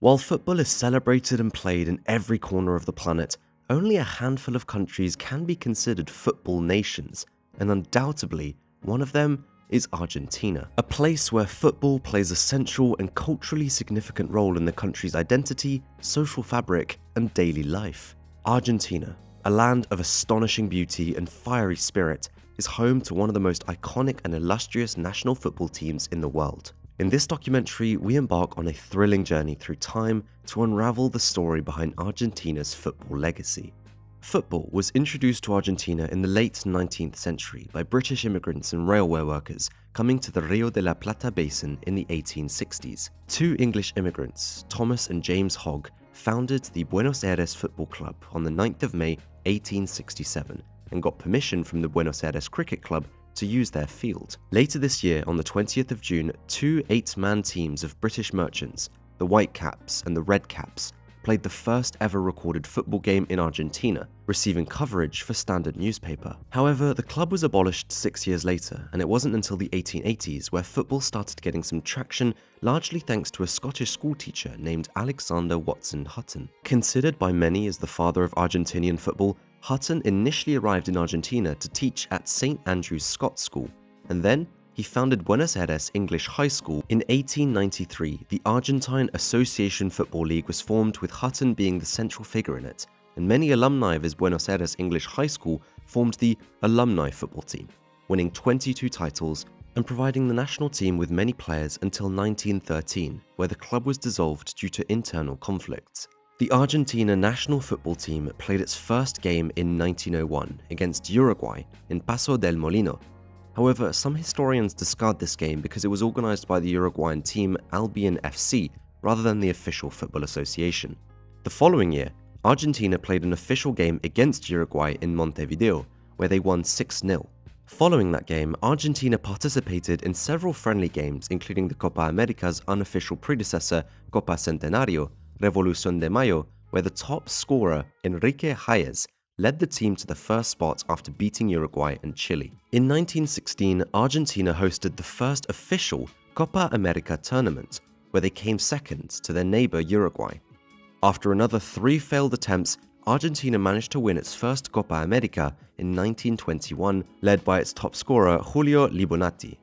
While football is celebrated and played in every corner of the planet, only a handful of countries can be considered football nations, and undoubtedly, one of them is Argentina, a place where football plays a central and culturally significant role in the country's identity, social fabric, and daily life. Argentina, a land of astonishing beauty and fiery spirit, is home to one of the most iconic and illustrious national football teams in the world. In this documentary, we embark on a thrilling journey through time to unravel the story behind Argentina's football legacy. Football was introduced to Argentina in the late 19th century by British immigrants and railway workers coming to the Rio de la Plata basin in the 1860s. Two English immigrants, Thomas and James Hogg, founded the Buenos Aires Football Club on the 9th of May 1867 and got permission from the Buenos Aires Cricket Club to use their field. Later this year, on the 20th of June, two 8-man teams of British merchants, the White Caps and the Red Caps, played the first ever recorded football game in Argentina, receiving coverage for Standard newspaper. However, the club was abolished 6 years later, and it wasn't until the 1880s where football started getting some traction, largely thanks to a Scottish schoolteacher named Alexander Watson Hutton. Considered by many as the father of Argentinian football, Hutton initially arrived in Argentina to teach at St. Andrew's Scots School, and then he founded Buenos Aires English High School. In 1893, the Argentine Association Football League was formed, with Hutton being the central figure in it, and many alumni of his Buenos Aires English High School formed the alumni football team, winning 22 titles and providing the national team with many players until 1913, where the club was dissolved due to internal conflicts. The Argentina national football team played its first game in 1901 against Uruguay in Paso del Molino. However, some historians discard this game because it was organized by the Uruguayan team Albion FC rather than the official football association. The following year, Argentina played an official game against Uruguay in Montevideo, where they won 6-0. Following that game, Argentina participated in several friendly games, including the Copa America's unofficial predecessor, Copa Centenario, Revolución de Mayo, where the top scorer, Enrique Hayes, led the team to the first spot after beating Uruguay and Chile. In 1916, Argentina hosted the first official Copa America tournament, where they came second to their neighbor Uruguay. After another 3 failed attempts, Argentina managed to win its first Copa America in 1921, led by its top scorer Julio Libonati.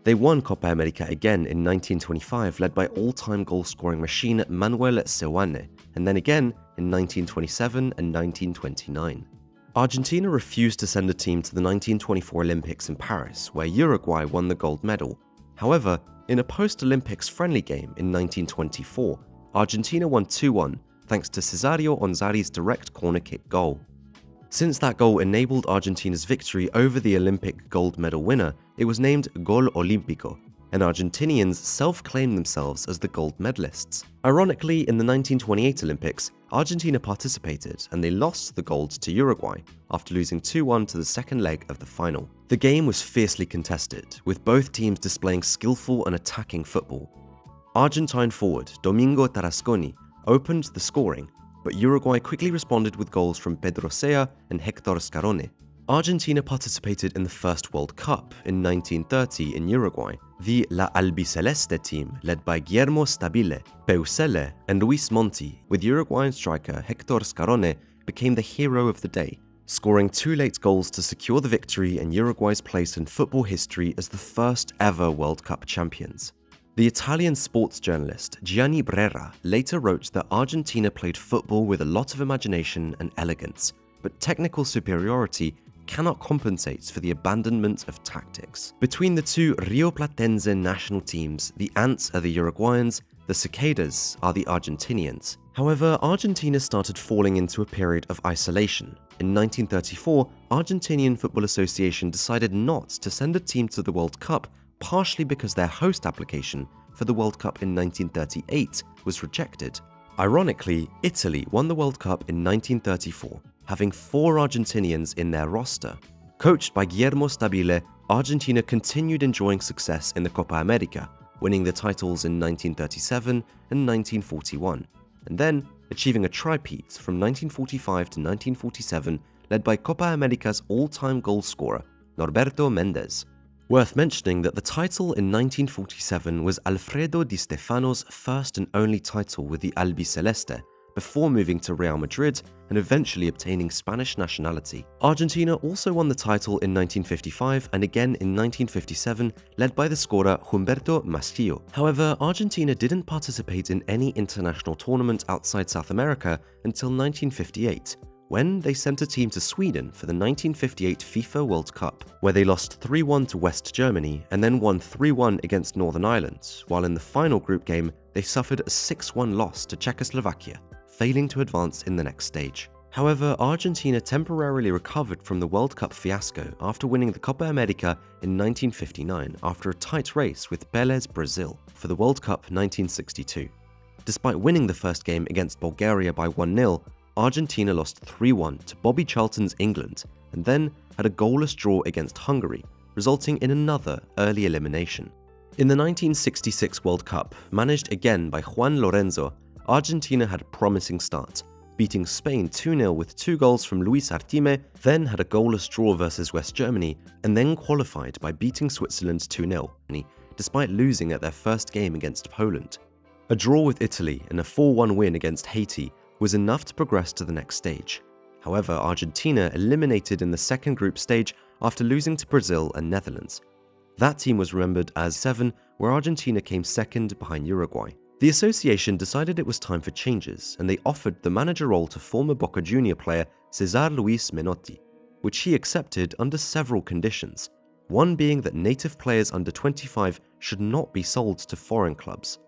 They won Copa America again in 1925, led by all-time goal-scoring machine Manuel Seoane, and then again in 1927 and 1929. Argentina refused to send a team to the 1924 Olympics in Paris, where Uruguay won the gold medal. However, in a post-Olympics friendly game in 1924, Argentina won 2-1 thanks to Cesario Onzari's direct corner kick goal. Since that goal enabled Argentina's victory over the Olympic gold medal winner, it was named Gol Olímpico, and Argentinians self-claimed themselves as the gold medalists. Ironically, in the 1928 Olympics, Argentina participated and they lost the gold to Uruguay after losing 2-1 to the second leg of the final. The game was fiercely contested, with both teams displaying skillful and attacking football. Argentine forward Domingo Tarasconi opened the scoring, but Uruguay quickly responded with goals from Pedro Sea and Héctor Scarone. Argentina participated in the first World Cup in 1930 in Uruguay. The La Albiceleste team, led by Guillermo Stabile, Peusele, and Luis Monti, with Uruguayan striker Héctor Scarone, became the hero of the day, scoring 2 late goals to secure the victory and Uruguay's place in football history as the first ever World Cup champions. The Italian sports journalist Gianni Brera later wrote that Argentina played football with a lot of imagination and elegance, but technical superiority cannot compensate for the abandonment of tactics. Between the two Rio Platense national teams, the ants are the Uruguayans, the cicadas are the Argentinians. However, Argentina started falling into a period of isolation. In 1934, Argentinian Football Association decided not to send a team to the World Cup, partially because their host application for the World Cup in 1938 was rejected. Ironically, Italy won the World Cup in 1934, having 4 Argentinians in their roster. Coached by Guillermo Stabile, Argentina continued enjoying success in the Copa America, winning the titles in 1937 and 1941, and then achieving a tripete from 1945 to 1947, led by Copa America's all-time goal scorer, Norberto Mendes. Worth mentioning that the title in 1947 was Alfredo Di Stefano's first and only title with the Albiceleste, before moving to Real Madrid and eventually obtaining Spanish nationality. Argentina also won the title in 1955 and again in 1957, led by the scorer Humberto Maschio. However, Argentina didn't participate in any international tournament outside South America until 1958, when they sent a team to Sweden for the 1958 FIFA World Cup, where they lost 3-1 to West Germany and then won 3-1 against Northern Ireland, while in the final group game they suffered a 6-1 loss to Czechoslovakia, failing to advance in the next stage. However, Argentina temporarily recovered from the World Cup fiasco after winning the Copa America in 1959 after a tight race with Pelé's Brazil for the World Cup 1962. Despite winning the first game against Bulgaria by 1-0, Argentina lost 3-1 to Bobby Charlton's England and then had a goalless draw against Hungary, resulting in another early elimination. In the 1966 World Cup, managed again by Juan Lorenzo, Argentina had a promising start, beating Spain 2-0 with 2 goals from Luis Artime, then had a goalless draw versus West Germany, and then qualified by beating Switzerland 2-0, despite losing at their first game against Poland. A draw with Italy and a 4-1 win against Haiti was enough to progress to the next stage. However, Argentina eliminated in the second group stage after losing to Brazil and Netherlands. That team was remembered as 7, where Argentina came second behind Uruguay. The association decided it was time for changes, and they offered the manager role to former Boca Junior player Cesar Luis Menotti, which he accepted under several conditions, one being that native players under 25 should not be sold to foreign clubs.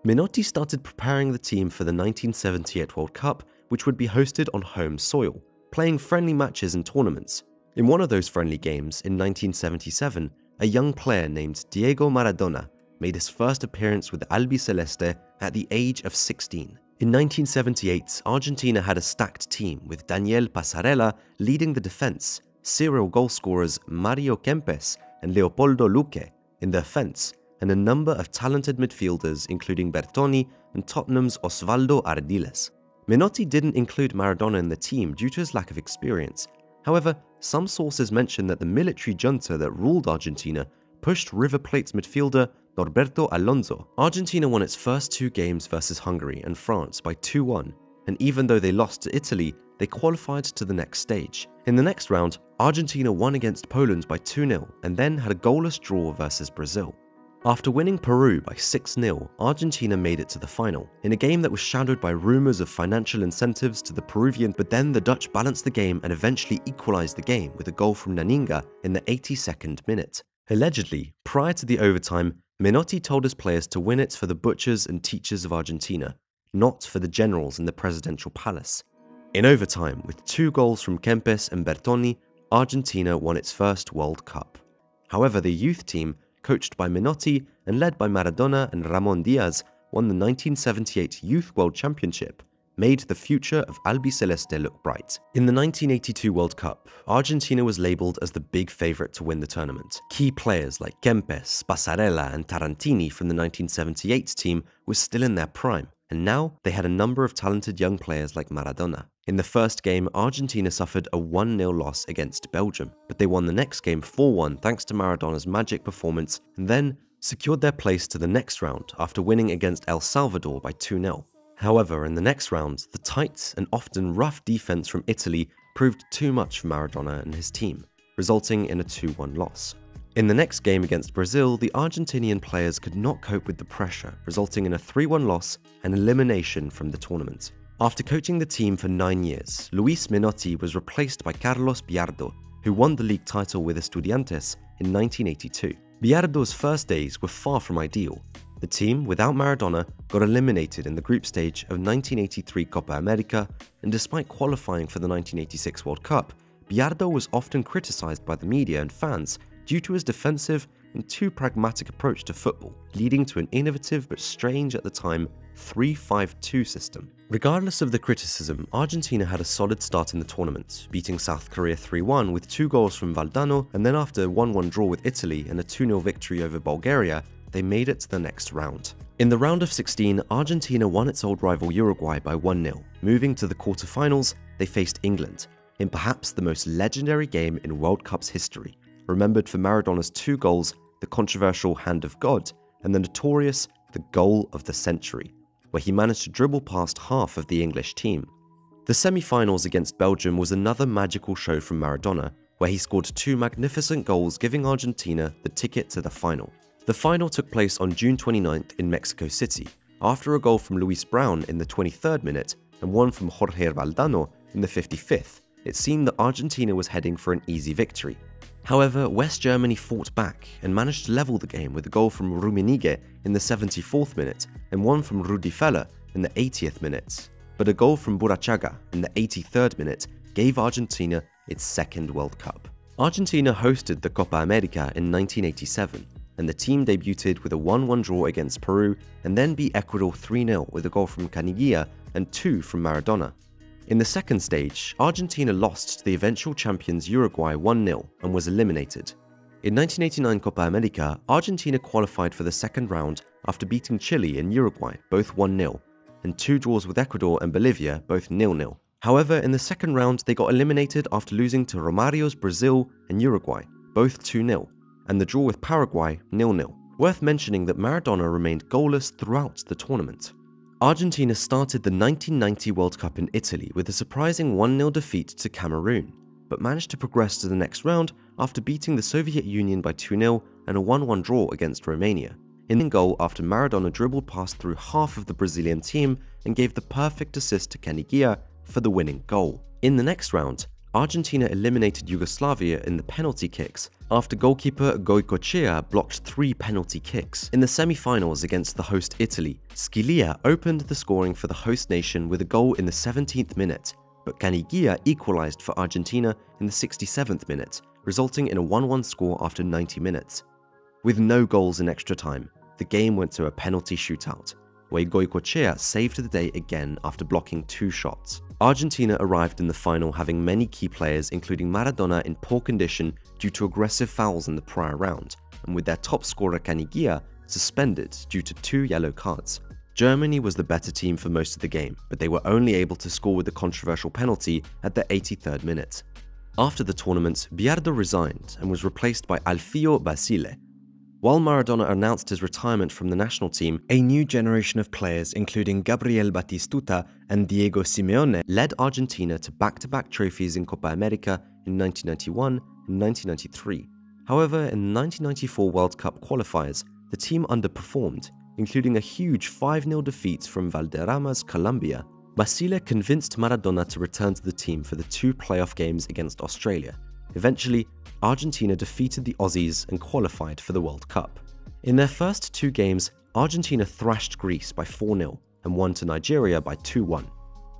Menotti started preparing the team for the 1978 World Cup, which would be hosted on home soil, playing friendly matches and tournaments. In one of those friendly games, in 1977, a young player named Diego Maradona made his first appearance with Albiceleste at the age of 16. In 1978, Argentina had a stacked team with Daniel Passarella leading the defense, serial goal scorers Mario Kempes and Leopoldo Luque in the offense, and a number of talented midfielders including Bertoni and Tottenham's Osvaldo Ardiles. Menotti didn't include Maradona in the team due to his lack of experience. However, some sources mention that the military junta that ruled Argentina pushed River Plate's midfielder Norberto Alonso. Argentina won its first 2 games versus Hungary and France by 2-1, and even though they lost to Italy, they qualified to the next stage. In the next round, Argentina won against Poland by 2-0 and then had a goalless draw versus Brazil. After winning Peru by 6-0, Argentina made it to the final, in a game that was shadowed by rumours of financial incentives to the Peruvian, but then the Dutch balanced the game and eventually equalised the game with a goal from Naninga in the 82nd minute. Allegedly, prior to the overtime, Menotti told his players to win it for the butchers and teachers of Argentina, not for the generals in the presidential palace. In overtime, with 2 goals from Kempes and Bertoni, Argentina won its first World Cup. However, the youth team, coached by Menotti and led by Maradona and Ramon Diaz, won the 1978 Youth World Championship, made the future of Albiceleste look bright. In the 1982 World Cup, Argentina was labelled as the big favourite to win the tournament. Key players like Kempes, Passarella and Tarantini from the 1978 team were still in their prime, and now they had a number of talented young players like Maradona. In the first game, Argentina suffered a 1-0 loss against Belgium, but they won the next game 4-1 thanks to Maradona's magic performance, and then secured their place to the next round after winning against El Salvador by 2-0. However, in the next round, the tight and often rough defense from Italy proved too much for Maradona and his team, resulting in a 2-1 loss. In the next game against Brazil, the Argentinian players could not cope with the pressure, resulting in a 3-1 loss and elimination from the tournament. After coaching the team for 9 years, Luis Menotti was replaced by Carlos Biardo, who won the league title with Estudiantes in 1982. Biardo's first days were far from ideal. The team, without Maradona, got eliminated in the group stage of 1983 Copa America, and despite qualifying for the 1986 World Cup, Biardo was often criticized by the media and fans due to his defensive and too pragmatic approach to football, leading to an innovative but strange at the time 3-5-2 system. Regardless of the criticism, Argentina had a solid start in the tournament, beating South Korea 3-1 with 2 goals from Valdano, and then after a 1-1 draw with Italy and a 2-0 victory over Bulgaria, they made it to the next round. In the round of 16, Argentina won its old rival Uruguay by 1-0. Moving to the quarterfinals, they faced England, in perhaps the most legendary game in World Cup's history, remembered for Maradona's 2 goals the controversial Hand of God, and the notorious The Goal of the Century, where he managed to dribble past half of the English team. The semi-finals against Belgium was another magical show from Maradona, where he scored 2 magnificent goals, giving Argentina the ticket to the final. The final took place on June 29th in Mexico City, after a goal from Luis Brown in the 23rd minute and one from Jorge Valdano in the 55th. It seemed that Argentina was heading for an easy victory. However, West Germany fought back and managed to level the game with a goal from Rummenigge in the 74th minute and one from Rudi Feller in the 80th minute. But a goal from Burruchaga in the 83rd minute gave Argentina its second World Cup. Argentina hosted the Copa America in 1987, and the team debuted with a 1-1 draw against Peru and then beat Ecuador 3-0 with a goal from Caniggia and 2 from Maradona. In the second stage, Argentina lost to the eventual champions Uruguay 1-0 and was eliminated. In 1989 Copa America, Argentina qualified for the second round after beating Chile and Uruguay, both 1-0, and 2 draws with Ecuador and Bolivia, both 0-0. However, in the second round, they got eliminated after losing to Romario's Brazil and Uruguay, both 2-0, and the draw with Paraguay 0-0. Worth mentioning that Maradona remained goalless throughout the tournament. Argentina started the 1990 World Cup in Italy with a surprising 1-0 defeat to Cameroon, but managed to progress to the next round after beating the Soviet Union by 2-0 and a 1-1 draw against Romania. In goal after Maradona dribbled past through half of the Brazilian team and gave the perfect assist to Caniggia for the winning goal. In the next round, Argentina eliminated Yugoslavia in the penalty kicks after goalkeeper Goicoechea blocked 3 penalty kicks. In the semi-finals against the host Italy, Scilia opened the scoring for the host nation with a goal in the 17th minute, but Caniggia equalized for Argentina in the 67th minute, resulting in a 1-1 score after 90 minutes. With no goals in extra time, the game went to a penalty shootout, where Goicoechea saved the day again after blocking 2 shots. Argentina arrived in the final having many key players, including Maradona, in poor condition due to aggressive fouls in the prior round, and with their top scorer Caniggia suspended due to 2 yellow cards. Germany was the better team for most of the game, but they were only able to score with the controversial penalty at the 83rd minute. After the tournament, Biardo resigned and was replaced by Alfio Basile. While Maradona announced his retirement from the national team, a new generation of players, including Gabriel Batistuta and Diego Simeone, led Argentina to back-to-back trophies in Copa America in 1991 and 1993. However, in the 1994 World Cup qualifiers, the team underperformed, including a huge 5-0 defeat from Valderrama's Colombia. Basile convinced Maradona to return to the team for the 2 playoff games against Australia. Eventually, Argentina defeated the Aussies and qualified for the World Cup. In their first 2 games, Argentina thrashed Greece by 4-0 and won to Nigeria by 2-1.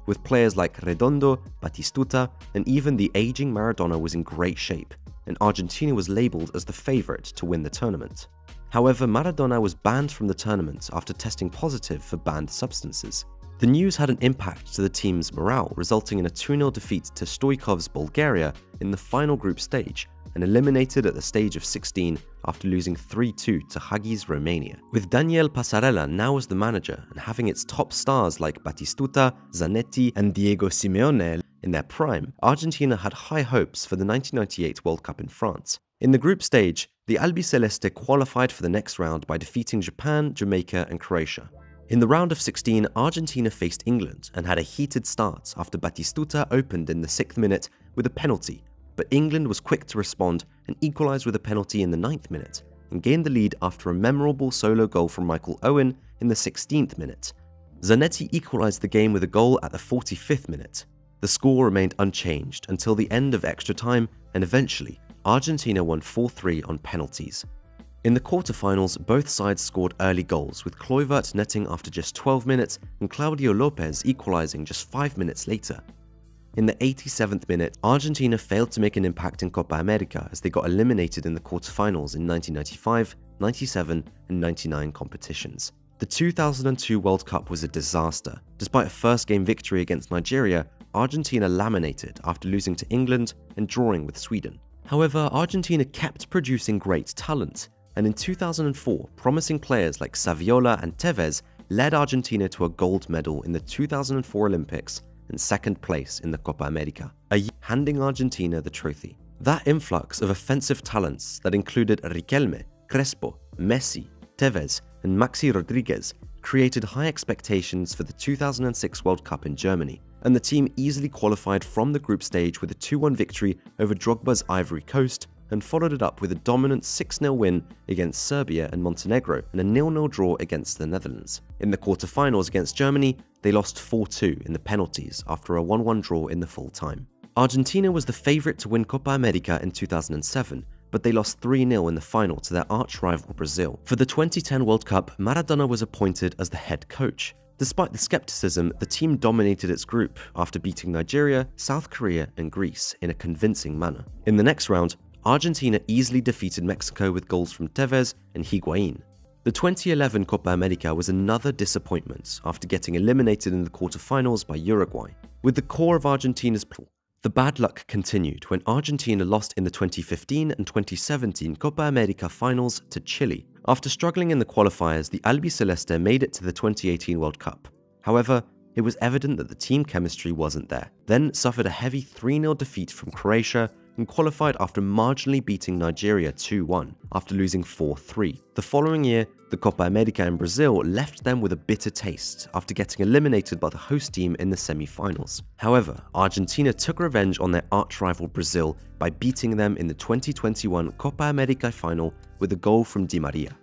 With players like Redondo, Batistuta, and even the aging Maradona was in great shape, and Argentina was labelled as the favourite to win the tournament. However, Maradona was banned from the tournament after testing positive for banned substances. The news had an impact to the team's morale, resulting in a 2-0 defeat to Stoichkov's Bulgaria in the final group stage, and eliminated at the stage of 16 after losing 3-2 to Hagi's Romania. With Daniel Passarella now as the manager and having its top stars like Batistuta, Zanetti, and Diego Simeone in their prime, Argentina had high hopes for the 1998 World Cup in France. In the group stage, the Albiceleste qualified for the next round by defeating Japan, Jamaica, and Croatia. In the round of 16, Argentina faced England and had a heated start after Batistuta opened in the 6th minute with a penalty, but England was quick to respond and equalised with a penalty in the 9th minute and gained the lead after a memorable solo goal from Michael Owen in the 16th minute. Zanetti equalised the game with a goal at the 45th minute. The score remained unchanged until the end of extra time, and eventually, Argentina won 4-3 on penalties. In the quarterfinals, both sides scored early goals, with Kluivert netting after just 12 minutes and Claudio Lopez equalising just 5 minutes later. In the 87th minute, Argentina failed to make an impact in Copa America as they got eliminated in the quarterfinals in 1995, 97, and 99 competitions. The 2002 World Cup was a disaster. Despite a first-game victory against Nigeria, Argentina laminated after losing to England and drawing with Sweden. However, Argentina kept producing great talent, and in 2004, promising players like Saviola and Tevez led Argentina to a gold medal in the 2004 Olympics and 2nd place in the Copa America, handing Argentina the trophy. That influx of offensive talents that included Riquelme, Crespo, Messi, Tevez, and Maxi Rodriguez created high expectations for the 2006 World Cup in Germany, and the team easily qualified from the group stage with a 2-1 victory over Drogba's Ivory Coast and followed it up with a dominant 6-0 win against Serbia and Montenegro and a 0-0 draw against the Netherlands. In the quarter-finals against Germany, they lost 4-2 in the penalties after a 1-1 draw in the full time. Argentina was the favourite to win Copa America in 2007, but they lost 3-0 in the final to their arch-rival Brazil. For the 2010 World Cup, Maradona was appointed as the head coach. Despite the skepticism, the team dominated its group after beating Nigeria, South Korea and Greece in a convincing manner. In the next round, Argentina easily defeated Mexico with goals from Tevez and Higuain. The 2011 Copa America was another disappointment after getting eliminated in the quarter-finals by Uruguay. With the core of Argentina's pool, the bad luck continued when Argentina lost in the 2015 and 2017 Copa America finals to Chile. After struggling in the qualifiers, the Albiceleste made it to the 2018 World Cup. However, it was evident that the team chemistry wasn't there, then suffered a heavy 3-0 defeat from Croatia and qualified after marginally beating Nigeria 2-1 after losing 4-3. The following year, the Copa America in Brazil left them with a bitter taste after getting eliminated by the host team in the semi-finals. However, Argentina took revenge on their arch-rival Brazil by beating them in the 2021 Copa America final with a goal from Di Maria.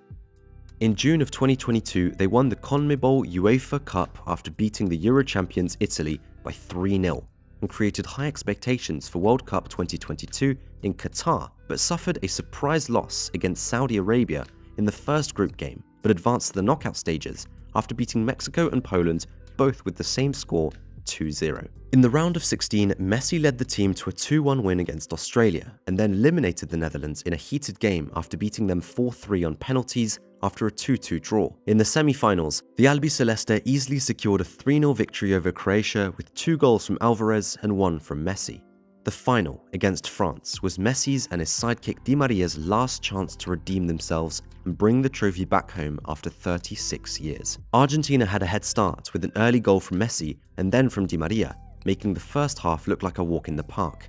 In June of 2022, they won the CONMEBOL UEFA Cup after beating the Euro champions Italy by 3-0. And created high expectations for World Cup 2022 in Qatar, but suffered a surprise loss against Saudi Arabia in the first group game, but advanced to the knockout stages after beating Mexico and Poland, both with the same score, 2-0. In the round of 16, Messi led the team to a 2-1 win against Australia, and then eliminated the Netherlands in a heated game after beating them 4-3 on penalties after a 2-2 draw. In the semi-finals, the Albiceleste easily secured a 3-0 victory over Croatia with 2 goals from Alvarez and 1 from Messi. The final, against France, was Messi's and his sidekick Di Maria's last chance to redeem themselves and bring the trophy back home after 36 years. Argentina had a head start with an early goal from Messi and then from Di Maria, making the first half look like a walk in the park.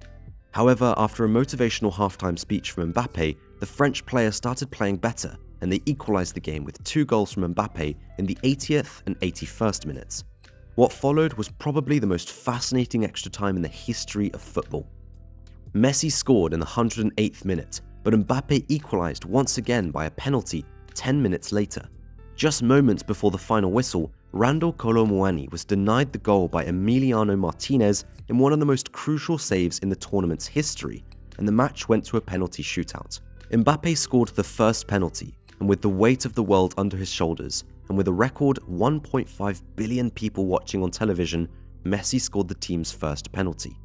However, after a motivational halftime speech from Mbappe, the French player started playing better and they equalised the game with 2 goals from Mbappe in the 80th and 81st minutes. What followed was probably the most fascinating extra time in the history of football. Messi scored in the 108th minute, but Mbappe equalised once again by a penalty 10 minutes later. Just moments before the final whistle, Randall Kolo Muani was denied the goal by Emiliano Martinez in one of the most crucial saves in the tournament's history, and the match went to a penalty shootout. Mbappe scored the first penalty, and with the weight of the world under his shoulders, and with a record 1.5 billion people watching on television, Messi scored the team's first penalty.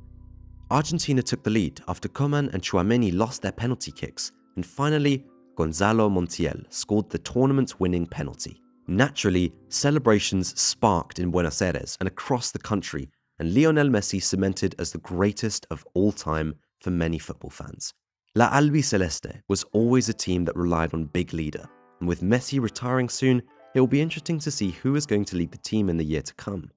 Argentina took the lead after Coman and Tchouaméni lost their penalty kicks, and finally, Gonzalo Montiel scored the tournament-winning penalty. Naturally, celebrations sparked in Buenos Aires and across the country, and Lionel Messi cemented as the greatest of all time for many football fans. La Albiceleste was always a team that relied on big leader, and with Messi retiring soon, it will be interesting to see who is going to lead the team in the year to come.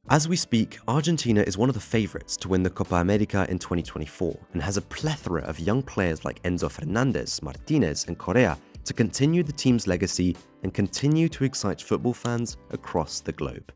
As we speak, Argentina is one of the favourites to win the Copa America in 2024 and has a plethora of young players like Enzo Fernandez, Martinez and Correa to continue the team's legacy and continue to excite football fans across the globe.